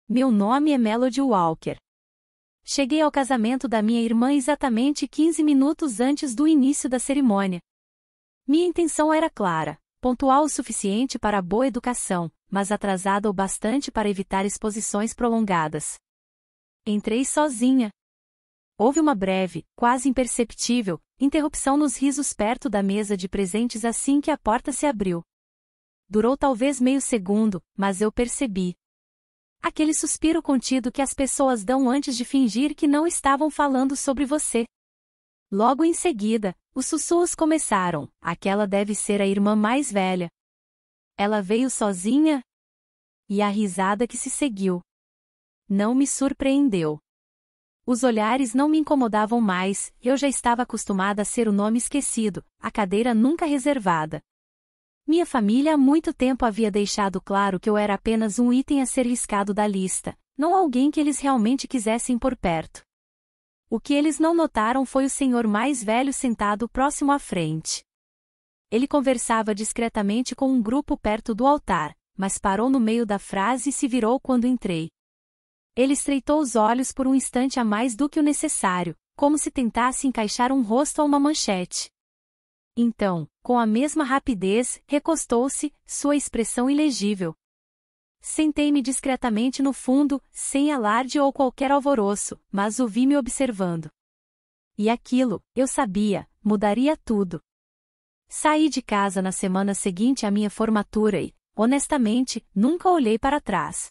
Meu nome é Melody Walker. Cheguei ao casamento da minha irmã exatamente 15 minutos antes do início da cerimônia. Minha intenção era clara, pontual o suficiente para a boa educação, mas atrasada o bastante para evitar exposições prolongadas. Entrei sozinha. Houve uma breve, quase imperceptível, interrupção nos risos perto da mesa de presentes assim que a porta se abriu. Durou talvez meio segundo, mas eu percebi. Aquele suspiro contido que as pessoas dão antes de fingir que não estavam falando sobre você. Logo em seguida, os sussurros começaram. Aquela deve ser a irmã mais velha. Ela veio sozinha? E a risada que se seguiu. Não me surpreendeu. Os olhares não me incomodavam mais, eu já estava acostumada a ser o nome esquecido, a cadeira nunca reservada. Minha família há muito tempo havia deixado claro que eu era apenas um item a ser riscado da lista, não alguém que eles realmente quisessem por perto. O que eles não notaram foi o senhor mais velho sentado próximo à frente. Ele conversava discretamente com um grupo perto do altar, mas parou no meio da frase e se virou quando entrei. Ele estreitou os olhos por um instante a mais do que o necessário, como se tentasse encaixar um rosto a uma manchete. Então, com a mesma rapidez, recostou-se, sua expressão ilegível. Sentei-me discretamente no fundo, sem alarde ou qualquer alvoroço, mas o vi me observando. E aquilo, eu sabia, mudaria tudo. Saí de casa na semana seguinte à minha formatura e, honestamente, nunca olhei para trás.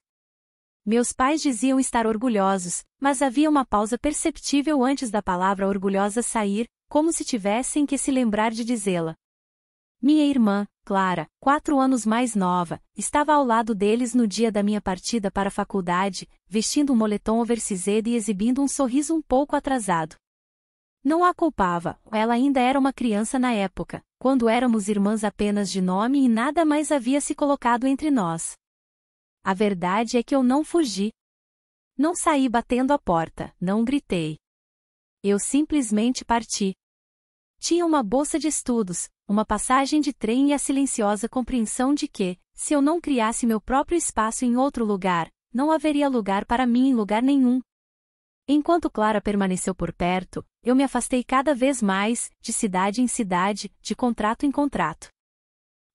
Meus pais diziam estar orgulhosos, mas havia uma pausa perceptível antes da palavra orgulhosa sair, como se tivessem que se lembrar de dizê-la. Minha irmã, Clara, 4 anos mais nova, estava ao lado deles no dia da minha partida para a faculdade, vestindo um moletom oversized e exibindo um sorriso um pouco atrasado. Não a culpava, ela ainda era uma criança na época, quando éramos irmãs apenas de nome e nada mais havia se colocado entre nós. A verdade é que eu não fugi. Não saí batendo a porta, não gritei. Eu simplesmente parti. Tinha uma bolsa de estudos, uma passagem de trem e a silenciosa compreensão de que, se eu não criasse meu próprio espaço em outro lugar, não haveria lugar para mim em lugar nenhum. Enquanto Clara permaneceu por perto, eu me afastei cada vez mais, de cidade em cidade, de contrato em contrato.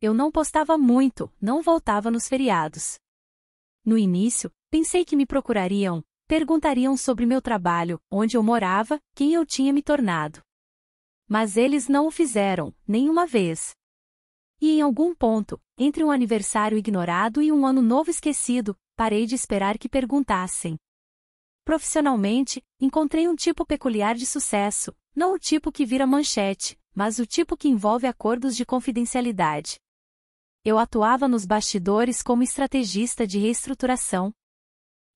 Eu não postava muito, não voltava nos feriados. No início, pensei que me procurariam, perguntariam sobre meu trabalho, onde eu morava, quem eu tinha me tornado. Mas eles não o fizeram, nenhuma vez. E em algum ponto, entre um aniversário ignorado e um ano novo esquecido, parei de esperar que perguntassem. Profissionalmente, encontrei um tipo peculiar de sucesso, não o tipo que vira manchete, mas o tipo que envolve acordos de confidencialidade. Eu atuava nos bastidores como estrategista de reestruturação.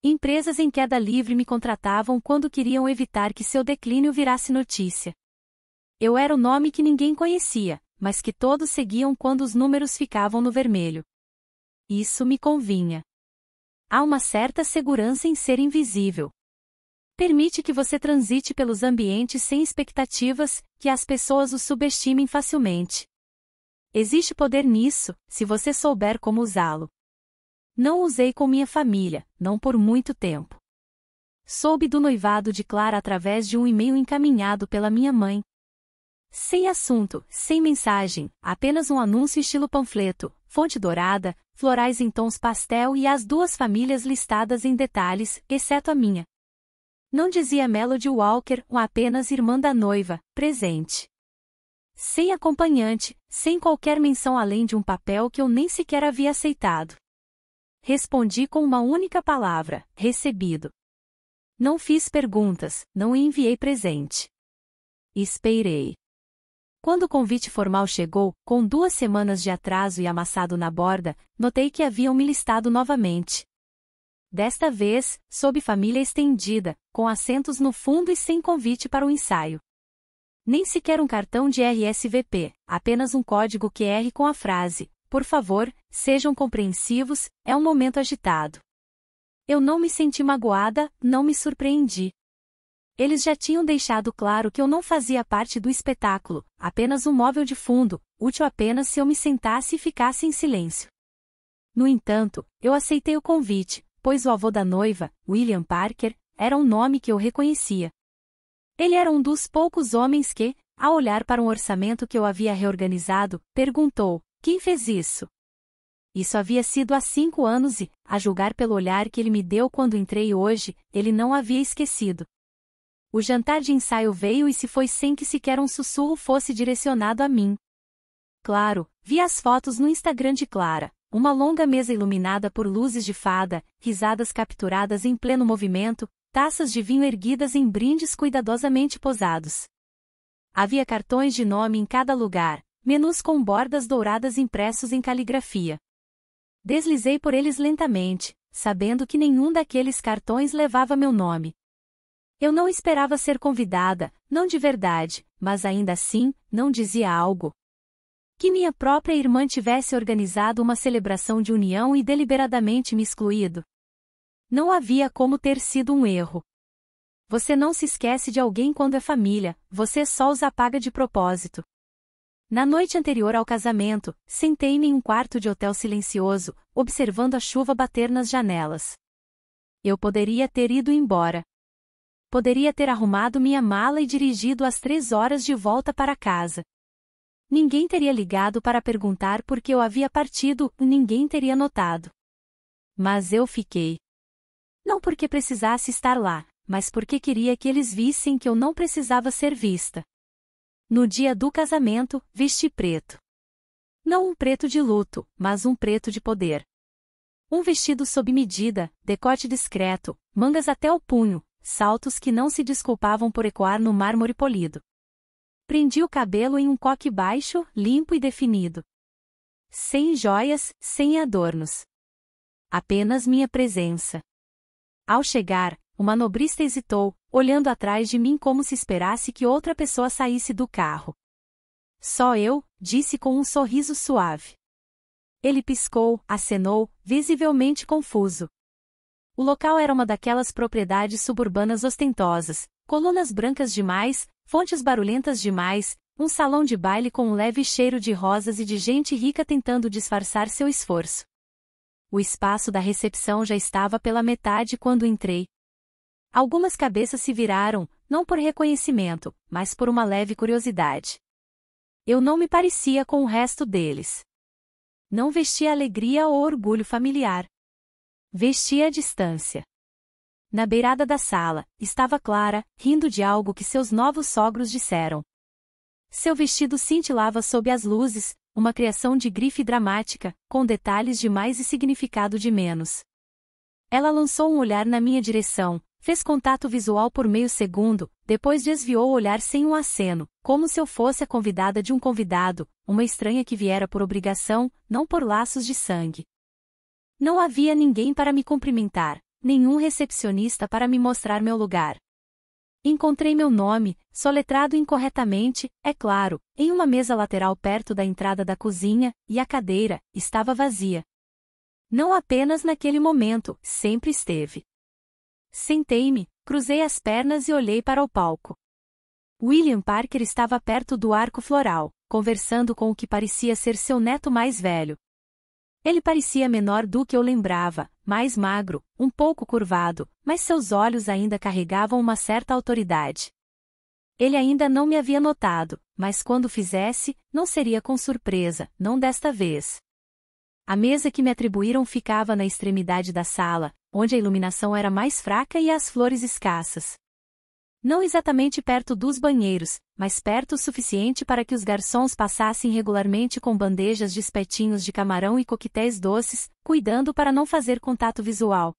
Empresas em queda livre me contratavam quando queriam evitar que seu declínio virasse notícia. Eu era o nome que ninguém conhecia, mas que todos seguiam quando os números ficavam no vermelho. Isso me convinha. Há uma certa segurança em ser invisível. Permite que você transite pelos ambientes sem expectativas, que as pessoas o subestimem facilmente. Existe poder nisso, se você souber como usá-lo. Não usei com minha família, não por muito tempo. Soube do noivado de Clara através de um e-mail encaminhado pela minha mãe. Sem assunto, sem mensagem, apenas um anúncio estilo panfleto, fonte dourada, florais em tons pastel e as 2 famílias listadas em detalhes, exceto a minha. Não dizia Melody Walker, apenas irmã da noiva, presente. Sem acompanhante, sem qualquer menção além de um papel que eu nem sequer havia aceitado. Respondi com uma única palavra, recebido. Não fiz perguntas, não enviei presente. Esperei. Quando o convite formal chegou, com 2 semanas de atraso e amassado na borda, notei que haviam me listado novamente. Desta vez, sob família estendida, com assentos no fundo e sem convite para o ensaio. Nem sequer um cartão de RSVP, apenas um código QR com a frase, por favor, sejam compreensivos, é um momento agitado. Eu não me senti magoada, não me surpreendi. Eles já tinham deixado claro que eu não fazia parte do espetáculo, apenas um móvel de fundo, útil apenas se eu me sentasse e ficasse em silêncio. No entanto, eu aceitei o convite, pois o avô da noiva, William Parker, era um nome que eu reconhecia. Ele era um dos poucos homens que, ao olhar para um orçamento que eu havia reorganizado, perguntou: quem fez isso? Isso havia sido há 5 anos e, a julgar pelo olhar que ele me deu quando entrei hoje, ele não havia esquecido. O jantar de ensaio veio e se foi sem que sequer um sussurro fosse direcionado a mim. Claro, vi as fotos no Instagram de Clara, uma longa mesa iluminada por luzes de fada, risadas capturadas em pleno movimento, taças de vinho erguidas em brindes cuidadosamente posados. Havia cartões de nome em cada lugar, menus com bordas douradas impressos em caligrafia. Deslizei por eles lentamente, sabendo que nenhum daqueles cartões levava meu nome. Eu não esperava ser convidada, não de verdade, mas ainda assim, não dizia algo. Que minha própria irmã tivesse organizado uma celebração de união e deliberadamente me excluído. Não havia como ter sido um erro. Você não se esquece de alguém quando é família, você só os apaga de propósito. Na noite anterior ao casamento, sentei-me em um quarto de hotel silencioso, observando a chuva bater nas janelas. Eu poderia ter ido embora. Poderia ter arrumado minha mala e dirigido às 3 horas de volta para casa. Ninguém teria ligado para perguntar por que eu havia partido, ninguém teria notado. Mas eu fiquei. Não porque precisasse estar lá, mas porque queria que eles vissem que eu não precisava ser vista. No dia do casamento, vesti preto. Não um preto de luto, mas um preto de poder. Um vestido sob medida, decote discreto, mangas até o punho, saltos que não se desculpavam por ecoar no mármore polido. Prendi o cabelo em um coque baixo, limpo e definido. Sem joias, sem adornos. Apenas minha presença. Ao chegar, o manobrista hesitou, olhando atrás de mim como se esperasse que outra pessoa saísse do carro. Só eu, disse com um sorriso suave. Ele piscou, acenou, visivelmente confuso. O local era uma daquelas propriedades suburbanas ostentosas, colunas brancas demais, fontes barulhentas demais, um salão de baile com um leve cheiro de rosas e de gente rica tentando disfarçar seu esforço. O espaço da recepção já estava pela metade quando entrei. Algumas cabeças se viraram, não por reconhecimento, mas por uma leve curiosidade. Eu não me parecia com o resto deles. Não vestia alegria ou orgulho familiar. Vestia a distância. Na beirada da sala, estava Clara, rindo de algo que seus novos sogros disseram. Seu vestido cintilava sob as luzes, uma criação de grife dramática, com detalhes de mais e significado de menos. Ela lançou um olhar na minha direção, fez contato visual por meio segundo, depois desviou o olhar sem um aceno, como se eu fosse a convidada de um convidado, uma estranha que viera por obrigação, não por laços de sangue. Não havia ninguém para me cumprimentar, nenhum recepcionista para me mostrar meu lugar. Encontrei meu nome, soletrado incorretamente, é claro, em uma mesa lateral perto da entrada da cozinha, e a cadeira estava vazia. Não apenas naquele momento, sempre esteve. Sentei-me, cruzei as pernas e olhei para o palco. William Parker estava perto do arco floral, conversando com o que parecia ser seu neto mais velho. Ele parecia menor do que eu lembrava, mais magro, um pouco curvado, mas seus olhos ainda carregavam uma certa autoridade. Ele ainda não me havia notado, mas quando fizesse, não seria com surpresa, não desta vez. A mesa que me atribuíram ficava na extremidade da sala, onde a iluminação era mais fraca e as flores escassas. Não exatamente perto dos banheiros, mas perto o suficiente para que os garçons passassem regularmente com bandejas de espetinhos de camarão e coquetéis doces, cuidando para não fazer contato visual.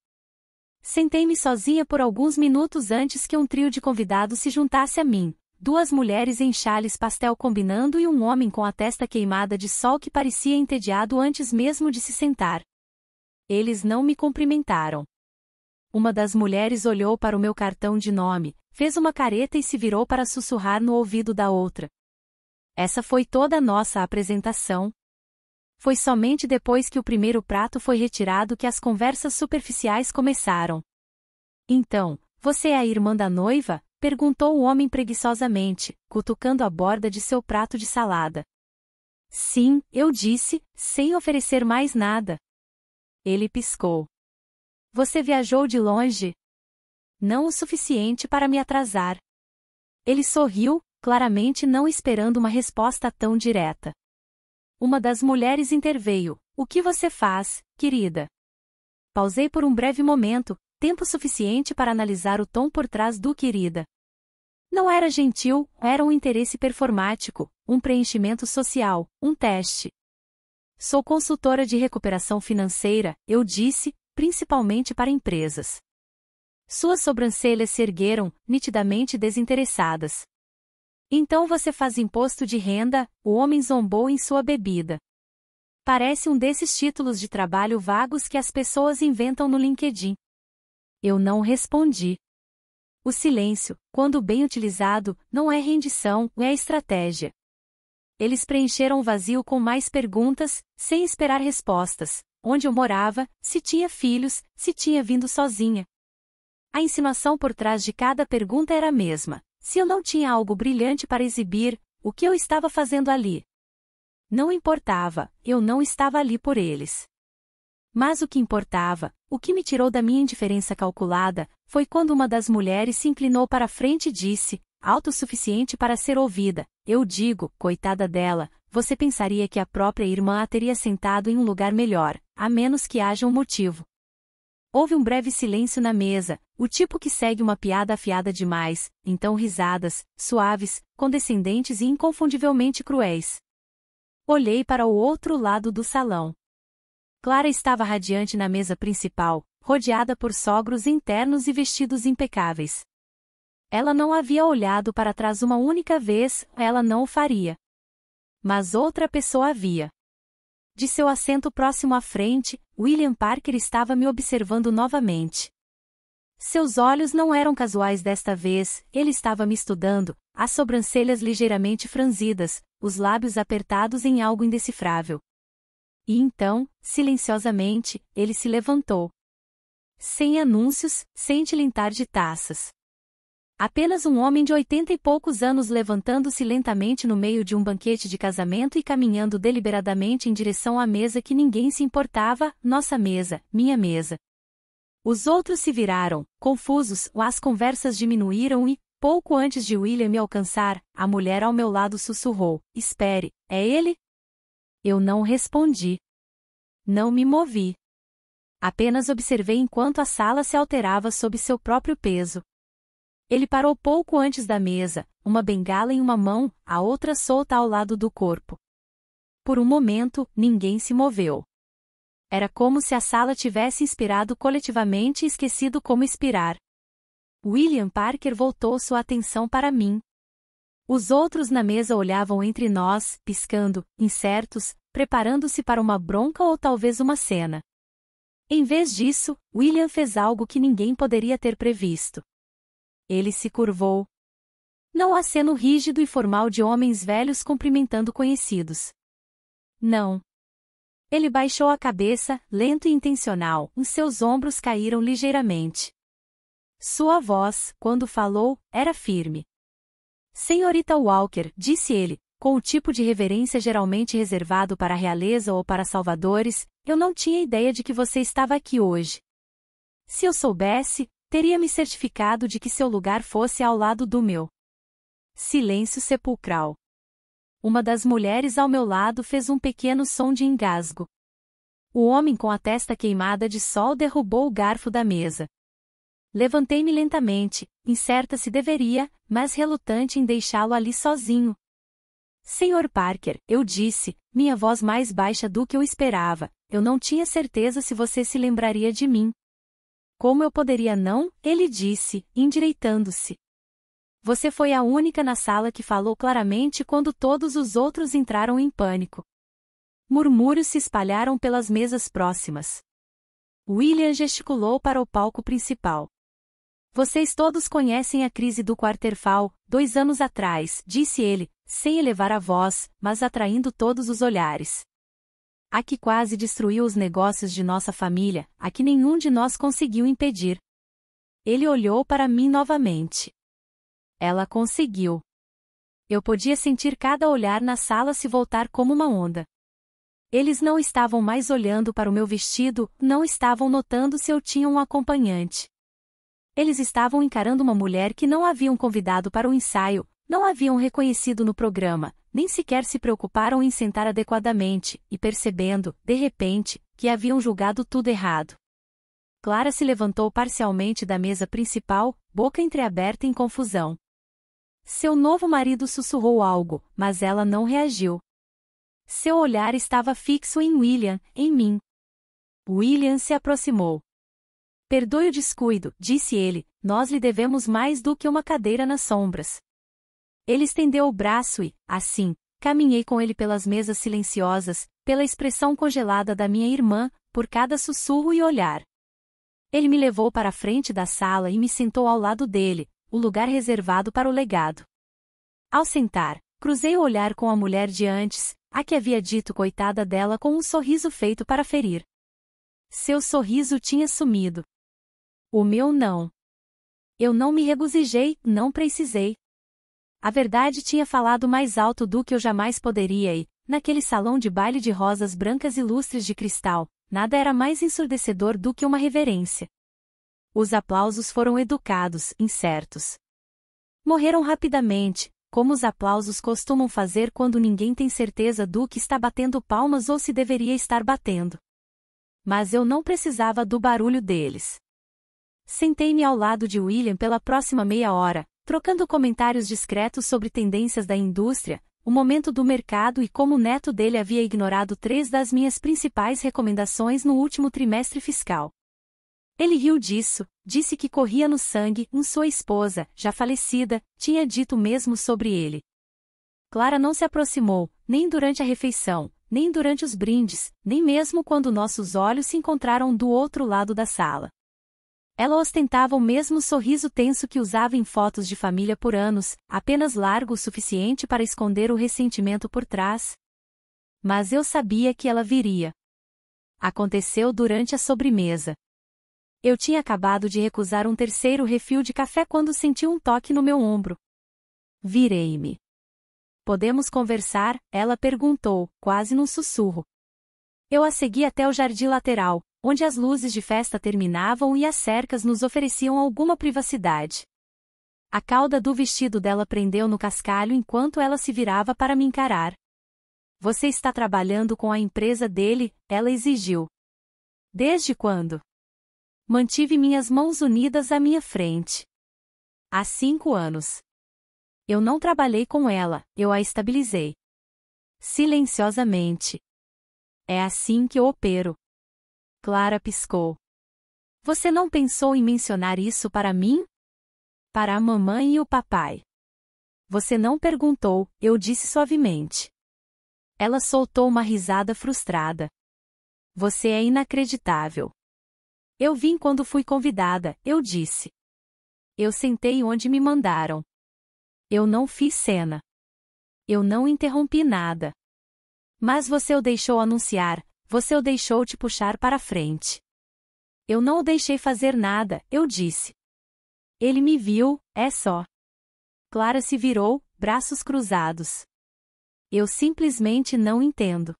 Sentei-me sozinha por alguns minutos antes que um trio de convidados se juntasse a mim, 2 mulheres em chales pastel combinando e um homem com a testa queimada de sol que parecia entediado antes mesmo de se sentar. Eles não me cumprimentaram. Uma das mulheres olhou para o meu cartão de nome, fez uma careta e se virou para sussurrar no ouvido da outra. Essa foi toda a nossa apresentação. Foi somente depois que o primeiro prato foi retirado que as conversas superficiais começaram. Então, você é a irmã da noiva? Perguntou o homem preguiçosamente, cutucando a borda de seu prato de salada. Sim, eu disse, sem oferecer mais nada. Ele piscou. Você viajou de longe? Não o suficiente para me atrasar. Ele sorriu, claramente não esperando uma resposta tão direta. Uma das mulheres interveio. O que você faz, querida? Pausei por um breve momento, tempo suficiente para analisar o tom por trás do querida. Não era gentil, era um interesse performático, um preenchimento social, um teste. Sou consultora de recuperação financeira, eu disse, principalmente para empresas. Suas sobrancelhas se ergueram, nitidamente desinteressadas. Então você faz imposto de renda, o homem zombou em sua bebida. Parece um desses títulos de trabalho vagos que as pessoas inventam no LinkedIn. Eu não respondi. O silêncio, quando bem utilizado, não é rendição, é estratégia. Eles preencheram o vazio com mais perguntas, sem esperar respostas. Onde eu morava, se tinha filhos, se tinha vindo sozinha. A insinuação por trás de cada pergunta era a mesma. Se eu não tinha algo brilhante para exibir, o que eu estava fazendo ali? Não importava, eu não estava ali por eles. Mas o que importava, o que me tirou da minha indiferença calculada, foi quando uma das mulheres se inclinou para a frente e disse, autossuficiente para ser ouvida, eu digo, coitada dela, você pensaria que a própria irmã a teria sentado em um lugar melhor, a menos que haja um motivo. Houve um breve silêncio na mesa, o tipo que segue uma piada afiada demais, então risadas, suaves, condescendentes e inconfundivelmente cruéis. Olhei para o outro lado do salão. Clara estava radiante na mesa principal, rodeada por sogros internos e vestidos impecáveis. Ela não havia olhado para trás uma única vez, ela não o faria. Mas outra pessoa havia. De seu assento próximo à frente, William Parker estava me observando novamente. Seus olhos não eram casuais desta vez, ele estava me estudando, as sobrancelhas ligeiramente franzidas, os lábios apertados em algo indecifrável. E então, silenciosamente, ele se levantou. Sem anúncios, sem tilintar de taças. Apenas um homem de 80 e poucos anos levantando-se lentamente no meio de um banquete de casamento e caminhando deliberadamente em direção à mesa que ninguém se importava, nossa mesa, minha mesa. Os outros se viraram, confusos, as conversas diminuíram e, pouco antes de William me alcançar, a mulher ao meu lado sussurrou, espere, é ele? Eu não respondi. Não me movi. Apenas observei enquanto a sala se alterava sob seu próprio peso. Ele parou pouco antes da mesa, uma bengala em uma mão, a outra solta ao lado do corpo. Por um momento, ninguém se moveu. Era como se a sala tivesse inspirado coletivamente e esquecido como expirar. William Parker voltou sua atenção para mim. Os outros na mesa olhavam entre nós, piscando, incertos, preparando-se para uma bronca ou talvez uma cena. Em vez disso, William fez algo que ninguém poderia ter previsto. Ele se curvou. Não aceno rígido e formal de homens velhos cumprimentando conhecidos. Não. Ele baixou a cabeça, lento e intencional, e seus ombros caíram ligeiramente. Sua voz, quando falou, era firme. Senhorita Walker, disse ele, com o tipo de reverência geralmente reservado para a realeza ou para salvadores, eu não tinha ideia de que você estava aqui hoje. Se eu soubesse, teria me certificado de que seu lugar fosse ao lado do meu. Silêncio sepulcral. Uma das mulheres ao meu lado fez um pequeno som de engasgo. O homem com a testa queimada de sol derrubou o garfo da mesa. Levantei-me lentamente, incerta se deveria, mas relutante em deixá-lo ali sozinho. Sr. Parker, eu disse, minha voz mais baixa do que eu esperava, eu não tinha certeza se você se lembraria de mim. Como eu poderia não? Ele disse, endireitando-se. Você foi a única na sala que falou claramente quando todos os outros entraram em pânico. Murmúrios se espalharam pelas mesas próximas. William gesticulou para o palco principal. Vocês todos conhecem a crise do Quarterfall, 2 anos atrás, disse ele, sem elevar a voz, mas atraindo todos os olhares. A que quase destruiu os negócios de nossa família, a que nenhum de nós conseguiu impedir. Ele olhou para mim novamente. Ela conseguiu. Eu podia sentir cada olhar na sala se voltar como uma onda. Eles não estavam mais olhando para o meu vestido, não estavam notando se eu tinha um acompanhante. Eles estavam encarando uma mulher que não haviam convidado para o ensaio, não haviam reconhecido no programa, nem sequer se preocuparam em sentar adequadamente, e percebendo, de repente, que haviam julgado tudo errado. Clara se levantou parcialmente da mesa principal, boca entreaberta em confusão. Seu novo marido sussurrou algo, mas ela não reagiu. Seu olhar estava fixo em William, em mim. William se aproximou. Perdoe o descuido, disse ele, nós lhe devemos mais do que uma cadeira nas sombras. Ele estendeu o braço e, assim, caminhei com ele pelas mesas silenciosas, pela expressão congelada da minha irmã, por cada sussurro e olhar. Ele me levou para a frente da sala e me sentou ao lado dele, o lugar reservado para o legado. Ao sentar, cruzei o olhar com a mulher de antes, a que havia dito coitada dela com um sorriso feito para ferir. Seu sorriso tinha sumido. O meu não. Eu não me regozijei, não precisei. A verdade tinha falado mais alto do que eu jamais poderia e, naquele salão de baile de rosas brancas e lustres de cristal, nada era mais ensurdecedor do que uma reverência. Os aplausos foram educados, incertos. Morreram rapidamente, como os aplausos costumam fazer quando ninguém tem certeza do que está batendo palmas ou se deveria estar batendo. Mas eu não precisava do barulho deles. Sentei-me ao lado de William pela próxima meia hora, trocando comentários discretos sobre tendências da indústria, o momento do mercado e como o neto dele havia ignorado 3 das minhas principais recomendações no último trimestre fiscal. Ele riu disso, disse que corria no sangue, sua esposa, já falecida, tinha dito o mesmo sobre ele. Clara não se aproximou, nem durante a refeição, nem durante os brindes, nem mesmo quando nossos olhos se encontraram do outro lado da sala. Ela ostentava o mesmo sorriso tenso que usava em fotos de família por anos, apenas largo o suficiente para esconder o ressentimento por trás. Mas eu sabia que ela viria. Aconteceu durante a sobremesa. Eu tinha acabado de recusar um terceiro refil de café quando senti um toque no meu ombro. Virei-me. Podemos conversar? Ela perguntou, quase num sussurro. Eu a segui até o jardim lateral, onde as luzes de festa terminavam e as cercas nos ofereciam alguma privacidade. A cauda do vestido dela prendeu no cascalho enquanto ela se virava para me encarar. Você está trabalhando com a empresa dele? Ela exigiu. Desde quando? Mantive minhas mãos unidas à minha frente. Há 5 anos. Eu não trabalhei com ela, eu a estabilizei. Silenciosamente. É assim que eu opero. Clara piscou. Você não pensou em mencionar isso para mim? Para a mamãe e o papai. Você não perguntou, eu disse suavemente. Ela soltou uma risada frustrada. Você é inacreditável. Eu vim quando fui convidada, eu disse. Eu sentei onde me mandaram. Eu não fiz cena. Eu não interrompi nada. Mas você o deixou anunciar, você o deixou te puxar para frente. Eu não o deixei fazer nada, eu disse. Ele me viu, é só. Clara se virou, braços cruzados. Eu simplesmente não entendo.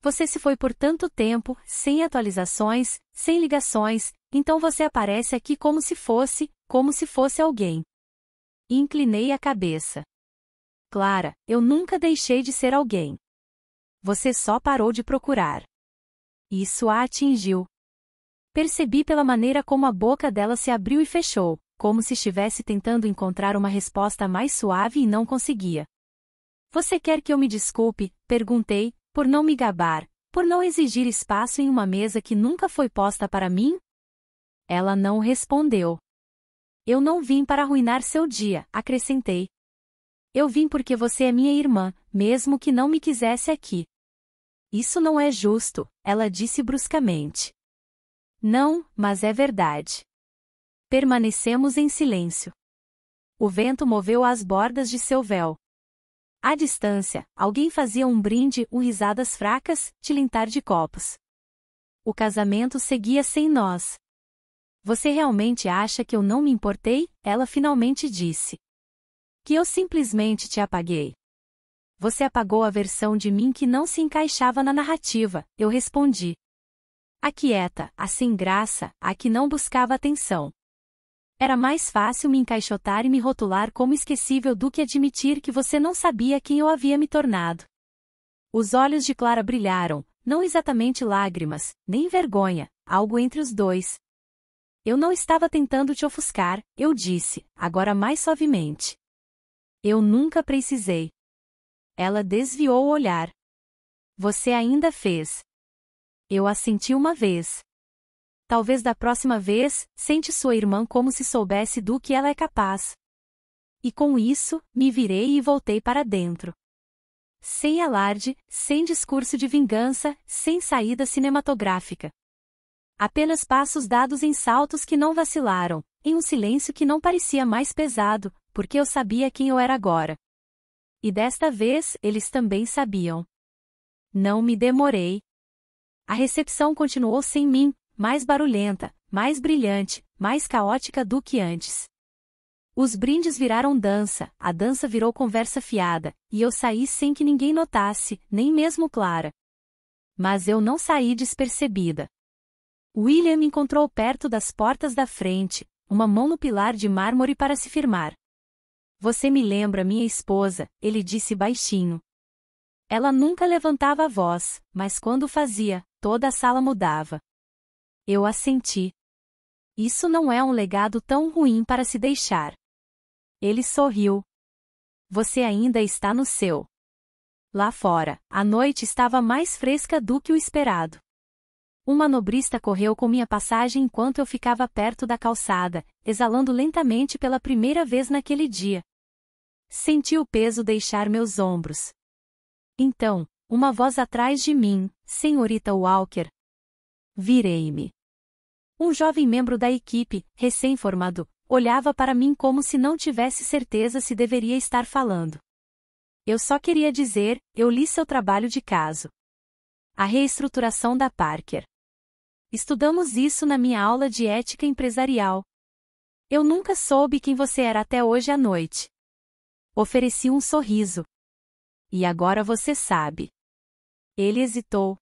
Você se foi por tanto tempo, sem atualizações, sem ligações, então você aparece aqui como se fosse alguém. Inclinei a cabeça. Clara, eu nunca deixei de ser alguém. Você só parou de procurar. Isso a atingiu. Percebi pela maneira como a boca dela se abriu e fechou, como se estivesse tentando encontrar uma resposta mais suave e não conseguia. Você quer que eu me desculpe? Perguntei, por não me gabar, por não exigir espaço em uma mesa que nunca foi posta para mim? Ela não respondeu. Eu não vim para arruinar seu dia, acrescentei. Eu vim porque você é minha irmã, mesmo que não me quisesse aqui. Isso não é justo, ela disse bruscamente. Não, mas é verdade. Permanecemos em silêncio. O vento moveu as bordas de seu véu. À distância, alguém fazia um brinde, risadas fracas, tilintar de copos. O casamento seguia sem nós. Você realmente acha que eu não me importei? Ela finalmente disse. Que eu simplesmente te apaguei. Você apagou a versão de mim que não se encaixava na narrativa, eu respondi. A quieta, a sem graça, a que não buscava atenção. Era mais fácil me encaixotar e me rotular como esquecível do que admitir que você não sabia quem eu havia me tornado. Os olhos de Clara brilharam, não exatamente lágrimas, nem vergonha, algo entre os dois. Eu não estava tentando te ofuscar, eu disse, agora mais suavemente. Eu nunca precisei. Ela desviou o olhar. Você ainda fez. Eu assenti uma vez. Talvez da próxima vez, sente sua irmã como se soubesse do que ela é capaz. E com isso, me virei e voltei para dentro. Sem alarde, sem discurso de vingança, sem saída cinematográfica. Apenas passos dados em saltos que não vacilaram, em um silêncio que não parecia mais pesado, porque eu sabia quem eu era agora. E desta vez, eles também sabiam. Não me demorei. A recepção continuou sem mim, mais barulhenta, mais brilhante, mais caótica do que antes. Os brindes viraram dança, a dança virou conversa fiada, e eu saí sem que ninguém notasse, nem mesmo Clara. Mas eu não saí despercebida. William me encontrou perto das portas da frente, uma mão no pilar de mármore para se firmar. Você me lembra minha esposa, ele disse baixinho. Ela nunca levantava a voz, mas quando fazia, toda a sala mudava. Eu assenti. Isso não é um legado tão ruim para se deixar. Ele sorriu. Você ainda está no seu. Lá fora, a noite estava mais fresca do que o esperado. Um manobrista correu com minha passagem enquanto eu ficava perto da calçada, exalando lentamente pela primeira vez naquele dia. Senti o peso deixar meus ombros. Então, uma voz atrás de mim, senhorita Walker. Virei-me. Um jovem membro da equipe, recém-formado, olhava para mim como se não tivesse certeza se deveria estar falando. Eu só queria dizer, eu li seu trabalho de caso. A reestruturação da Parker. Estudamos isso na minha aula de ética empresarial. Eu nunca soube quem você era até hoje à noite. Ofereci um sorriso. E agora você sabe. Ele hesitou.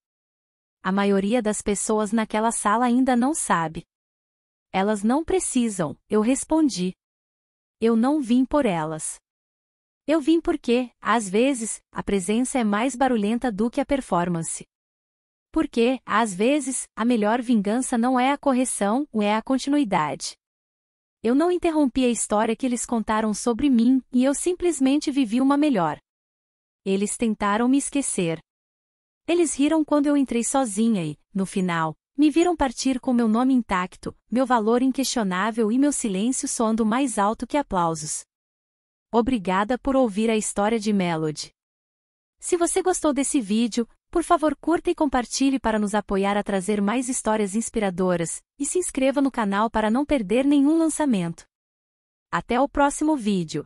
A maioria das pessoas naquela sala ainda não sabe. Elas não precisam, eu respondi. Eu não vim por elas. Eu vim porque, às vezes, a presença é mais barulhenta do que a performance. Porque, às vezes, a melhor vingança não é a correção, é a continuidade. Eu não interrompi a história que eles contaram sobre mim, e eu simplesmente vivi uma melhor. Eles tentaram me esquecer. Eles riram quando eu entrei sozinha e, no final, me viram partir com meu nome intacto, meu valor inquestionável e meu silêncio soando mais alto que aplausos. Obrigada por ouvir a história de Melody. Se você gostou desse vídeo, por favor curta e compartilhe para nos apoiar a trazer mais histórias inspiradoras, e se inscreva no canal para não perder nenhum lançamento. Até o próximo vídeo.